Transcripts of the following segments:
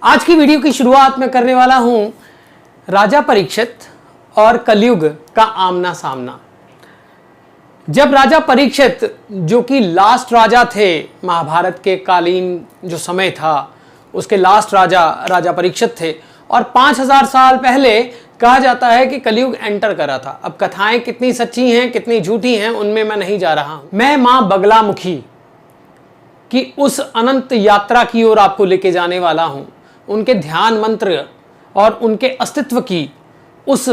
आज की वीडियो की शुरुआत मैं करने वाला हूं राजा परीक्षित और कलयुग का आमना सामना। जब राजा परीक्षित जो कि लास्ट राजा थे महाभारत के कालीन जो समय था उसके लास्ट राजा परीक्षित थे और 5000 साल पहले कहा जाता है कि कलयुग एंटर करा था। अब कथाएं कितनी सच्ची हैं कितनी झूठी हैं उनमें मैं नहीं जा रहा हूं। मैं मां बगलामुखी की उस अनंत यात्रा की ओर आपको लेके जाने वाला हूं, उनके ध्यान मंत्र और उनके अस्तित्व की उस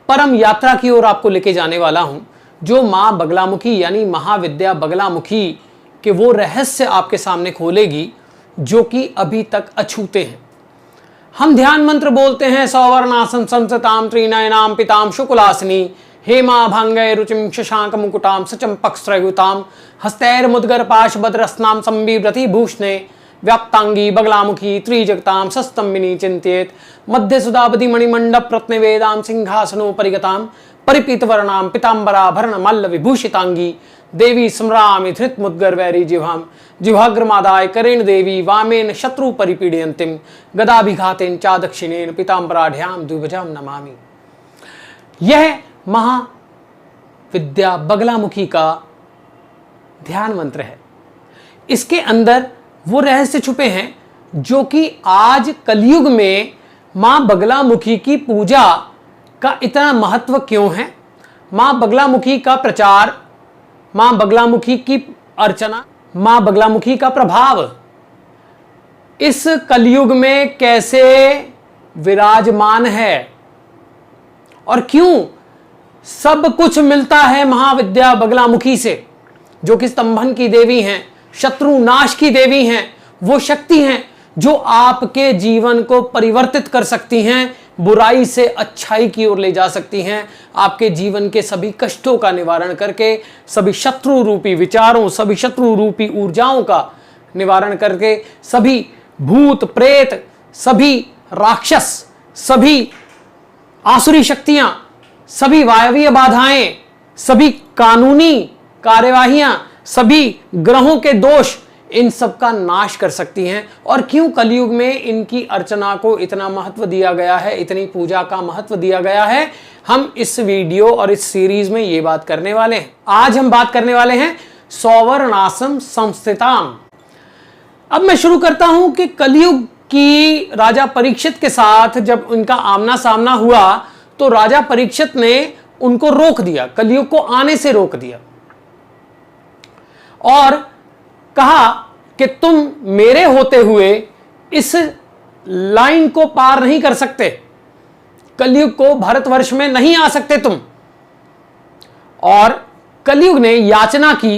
परम यात्रा की ओर आपको लेके जाने वाला हूं, जो मां बगलामुखी यानी महाविद्या बगलामुखी के वो रहस्य आपके सामने खोलेगी जो कि अभी तक अछूते हैं। हम ध्यान मंत्र बोलते हैं सौवर्णासन संसताम त्रिनयनाम पिताम शुक्लासनी हेमा भांगय रुचिम शशांक मुकुटाम सचंपक स्त्रयुताम हस्तैर्मुद्गर पाशभद्रस्नाम संबिभ्रति भूषणे व्याप्तांगी बगलामुखी त्रिजगताम सस्तंबिनी चिंत्येत मध्य सुदाबदी मणिमंडप रत्नवेदाम सिंहासनो परिगताम परिपीतवर्णाम पितांबराभरण मल्ल विभूषितांगी देवी स्मरामि धृत मुद्गर वैरी जिह्वाम जिह्वाग्रमादाय करेण देवी वामेन शत्रु परिपीडयन्तीम गदाभिघातेन चा दक्षिणेन पितांबराढ्याम द्विभुजाम नमामि। यह महाविद्या बगलामुखी का ध्यान मंत्र है। इसके अंदर वो रहस्य छुपे हैं जो कि आज कलयुग में मां बगलामुखी की पूजा का इतना महत्व क्यों है, मां बगलामुखी का प्रचार, मां बगलामुखी की अर्चना, मां बगलामुखी का प्रभाव इस कलयुग में कैसे विराजमान है और क्यों सब कुछ मिलता है महाविद्या बगलामुखी से, जो कि स्तंभन की देवी हैं, शत्रु नाश की देवी हैं, वो शक्ति हैं जो आपके जीवन को परिवर्तित कर सकती हैं, बुराई से अच्छाई की ओर ले जा सकती हैं, आपके जीवन के सभी कष्टों का निवारण करके, सभी शत्रु रूपी विचारों, सभी शत्रु रूपी ऊर्जाओं का निवारण करके, सभी भूत प्रेत, सभी राक्षस, सभी आसुरी शक्तियां, सभी वायवीय बाधाएं, सभी कानूनी कार्यवाहियां, सभी ग्रहों के दोष, इन सब का नाश कर सकती हैं। और क्यों कलयुग में इनकी अर्चना को इतना महत्व दिया गया है, इतनी पूजा का महत्व दिया गया है, हम इस वीडियो और इस सीरीज में ये बात करने वाले हैं। आज हम बात करने वाले हैं सौवर्णासन संस्थिताम। अब मैं शुरू करता हूं कि कलयुग की राजा परीक्षित के साथ जब उनका आमना सामना हुआ तो राजा परीक्षित ने उनको रोक दिया, कलयुग को आने से रोक दिया और कहा कि तुम मेरे होते हुए इस लाइन को पार नहीं कर सकते, कलयुग को भारतवर्ष में नहीं आ सकते तुम। और कलयुग ने याचना की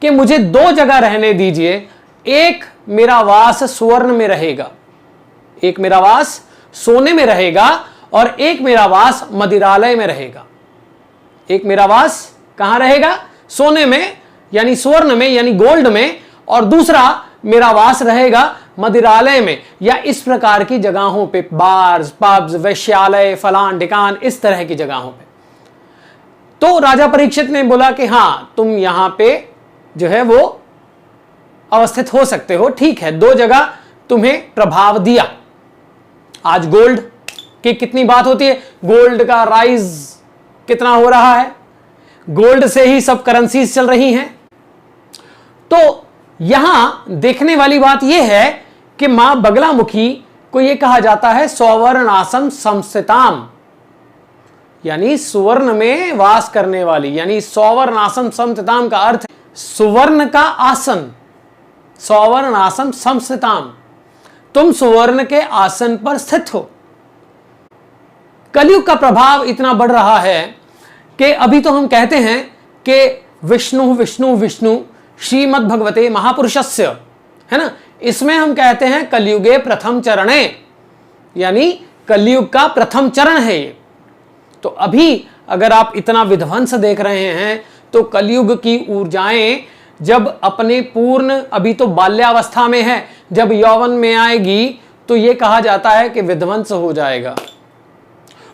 कि मुझे दो जगह रहने दीजिए, एक मेरा वास सुवर्ण में रहेगा, एक मेरा वास सोने में रहेगा और एक मेरा वास मदिरालय में रहेगा। एक मेरा वास कहां रहेगा? सोने में यानी स्वर्ण में यानी गोल्ड में, और दूसरा मेरा वास रहेगा मदिरालय में या इस प्रकार की जगहों पे, बार्स, पब्स, वैश्यालय, फलान ढिकान, इस तरह की जगहों पे। तो राजा परीक्षित ने बोला कि हां तुम यहां पे जो है वो अवस्थित हो सकते हो, ठीक है, दो जगह तुम्हें प्रभाव दिया। आज गोल्ड की कितनी बात होती है, गोल्ड का राइज कितना हो रहा है, गोल्ड से ही सब करेंसीज चल रही हैं। तो यहां देखने वाली बात यह है कि मां बगलामुखी को यह कहा जाता है सौवर्णासन संस्थिताम, यानी सुवर्ण में वास करने वाली, यानी सौवर्णासन संस्थिताम का अर्थ सुवर्ण का आसन, सौवर्णासन संस्थिताम, तुम सुवर्ण के आसन पर स्थित हो। कलयुग का प्रभाव इतना बढ़ रहा है कि अभी तो हम कहते हैं कि विष्णु विष्णु विष्णु श्रीमद् भगवते महापुरुषस्य, है ना, इसमें हम कहते हैं कलयुगे प्रथम चरणे, यानी कलयुग का प्रथम चरण है ये। तो अभी अगर आप इतना विध्वंस देख रहे हैं तो कलयुग की ऊर्जाएं जब अपने पूर्ण, अभी तो बाल्यावस्था में है, जब यौवन में आएगी तो यह कहा जाता है कि विध्वंस हो जाएगा।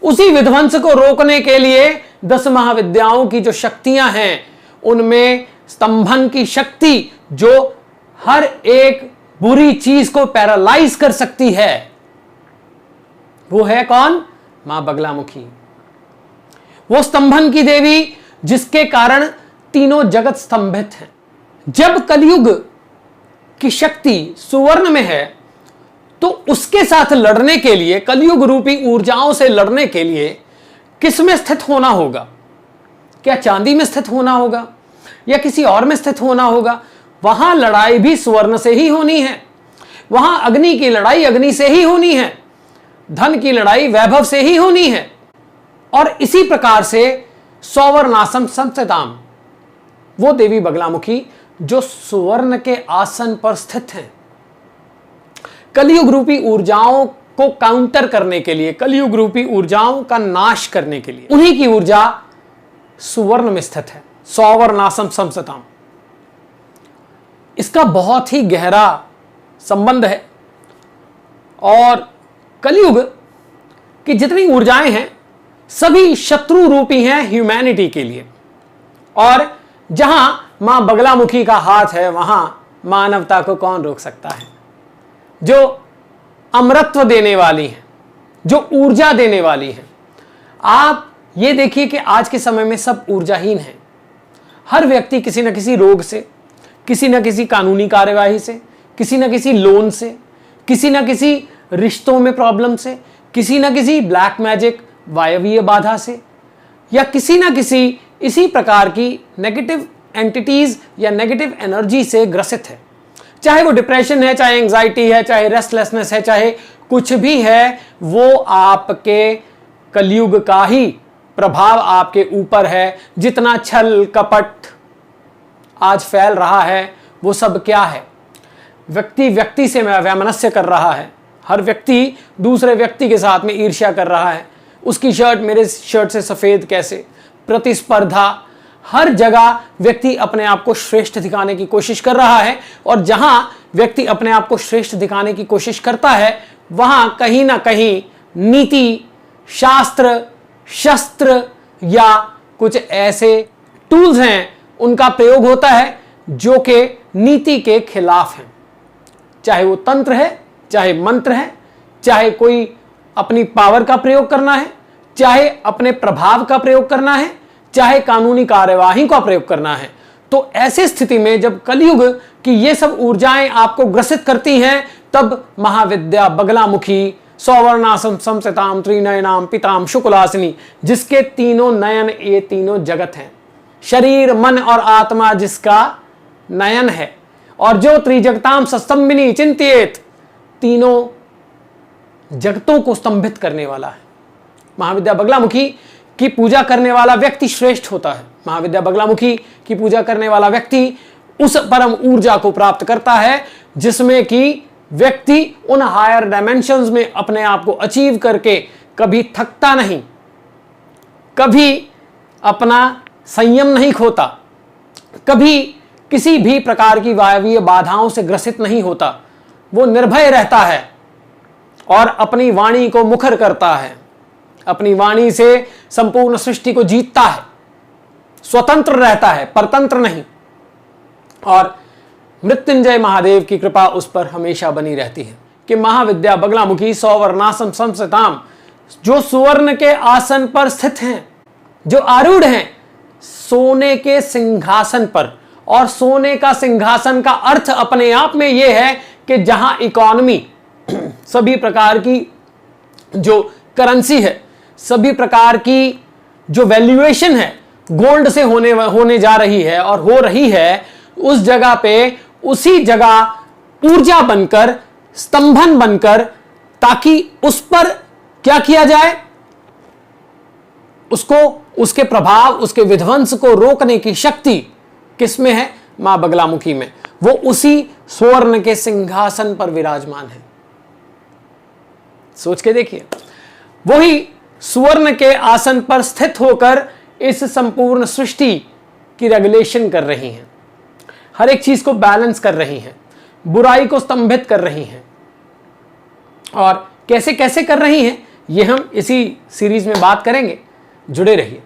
उसी विध्वंस को रोकने के लिए 10 महाविद्याओं की जो शक्तियां हैं उनमें स्तंभन की शक्ति जो हर एक बुरी चीज को पैरालाइज कर सकती है, वो है कौन? मां बगलामुखी, वो स्तंभन की देवी जिसके कारण तीनों जगत स्तंभित हैं। जब कलयुग की शक्ति सुवर्ण में है तो उसके साथ लड़ने के लिए, कलयुग रूपी ऊर्जाओं से लड़ने के लिए किस में स्थित होना होगा? क्या चांदी में स्थित होना होगा या किसी और में स्थित होना होगा? वहां लड़ाई भी स्वर्ण से ही होनी है, वहां अग्नि की लड़ाई अग्नि से ही होनी है, धन की लड़ाई वैभव से ही होनी है। और इसी प्रकार से सौवर्णासम संस्थिताम, वो देवी बगलामुखी जो सुवर्ण के आसन पर स्थित हैं, कलयुग रूपी ऊर्जाओं को काउंटर करने के लिए, कलयुग रूपी ऊर्जाओं का नाश करने के लिए, उन्हीं की ऊर्जा सुवर्ण में स्थित है। सौवर्णासम संस्थिताम, इसका बहुत ही गहरा संबंध है। और कलयुग की जितनी ऊर्जाएं हैं सभी शत्रु रूपी हैं ह्यूमैनिटी के लिए। और जहां मां बगलामुखी का हाथ है वहां मानवता को कौन रोक सकता है? जो अमरत्व देने वाली है, जो ऊर्जा देने वाली है। आप ये देखिए कि आज के समय में सब ऊर्जाहीन हैं। हर व्यक्ति किसी न किसी रोग से, किसी न किसी कानूनी कार्यवाही से, किसी न किसी लोन से, किसी न किसी रिश्तों में प्रॉब्लम से, किसी न किसी ब्लैक मैजिक वायवीय बाधा से, या किसी न किसी इसी प्रकार की नेगेटिव एंटिटीज या नेगेटिव एनर्जी से ग्रसित है। चाहे वो डिप्रेशन है, चाहे एंजाइटी है, चाहे रेस्टलेसनेस है, चाहे कुछ भी है, वो आपके कलयुग का ही प्रभाव आपके ऊपर है। जितना छल कपट आज फैल रहा है वो सब क्या है? व्यक्ति व्यक्ति से वैमनस्य कर रहा है, हर व्यक्ति दूसरे व्यक्ति के साथ में ईर्ष्या कर रहा है। उसकी शर्ट मेरे शर्ट से सफेद कैसे? प्रतिस्पर्धा, हर जगह व्यक्ति अपने आप को श्रेष्ठ दिखाने की कोशिश कर रहा है। और जहां व्यक्ति अपने आप को श्रेष्ठ दिखाने की कोशिश करता है वहां कहीं ना कहीं नीति, शास्त्र, शस्त्र या कुछ ऐसे टूल्स हैं उनका प्रयोग होता है जो कि नीति के खिलाफ हैं। चाहे वो तंत्र है, चाहे मंत्र है, चाहे कोई अपनी पावर का प्रयोग करना है, चाहे अपने प्रभाव का प्रयोग करना है, चाहे कानूनी कार्यवाही का प्रयोग करना है। तो ऐसी स्थिति में जब कलयुग की ये सब ऊर्जाएं आपको ग्रसित करती हैं तब महाविद्या बगलामुखी सौवर्णासम संस्थिताम त्रिनयनाम पिताम शुक्लासिनी, जिसके तीनों नयन ये तीनों जगत हैं, शरीर मन और आत्मा जिसका नयन है, और जो त्रिजगताम सस्तंभिनी चिंतित, तीनों जगतों को स्तंभित करने वाला है। महाविद्या बगलामुखी की पूजा करने वाला व्यक्ति श्रेष्ठ होता है। महाविद्या बगलामुखी की पूजा करने वाला व्यक्ति उस परम ऊर्जा को प्राप्त करता है जिसमें कि व्यक्ति उन हायर डायमेंशंस में अपने आप को अचीव करके कभी थकता नहीं, कभी अपना संयम नहीं खोता, कभी किसी भी प्रकार की वायवीय बाधाओं से ग्रसित नहीं होता। वो निर्भय रहता है और अपनी वाणी को मुखर करता है, अपनी वाणी से संपूर्ण सृष्टि को जीतता है, स्वतंत्र रहता है, परतंत्र नहीं। और मृत्युंजय महादेव की कृपा उस पर हमेशा बनी रहती है कि महाविद्या बगलामुखी सौवर्णासम संस्थिताम, जो सुवर्ण के आसन पर स्थित हैं, जो आरूढ़ हैं सोने के सिंहासन पर। और सोने का सिंहासन का अर्थ अपने आप में यह है कि जहां इकोनॉमी, सभी प्रकार की जो करेंसी है, सभी प्रकार की जो वैल्यूएशन है गोल्ड से होने जा रही है और हो रही है, उस जगह पे उसी जगह ऊर्जा बनकर, स्तंभन बनकर, ताकि उस पर क्या किया जाए, उसको, उसके प्रभाव, उसके विध्वंस को रोकने की शक्ति किसमें है? मां बगलामुखी में। वो उसी स्वर्ण के सिंहासन पर विराजमान है। सोच के देखिए, वही स्वर्ण के आसन पर स्थित होकर इस संपूर्ण सृष्टि की रेगुलेशन कर रही हैं, हर एक चीज को बैलेंस कर रही हैं, बुराई को स्तंभित कर रही हैं। और कैसे कैसे कर रही हैं ये हम इसी सीरीज में बात करेंगे। जुड़े रहिए।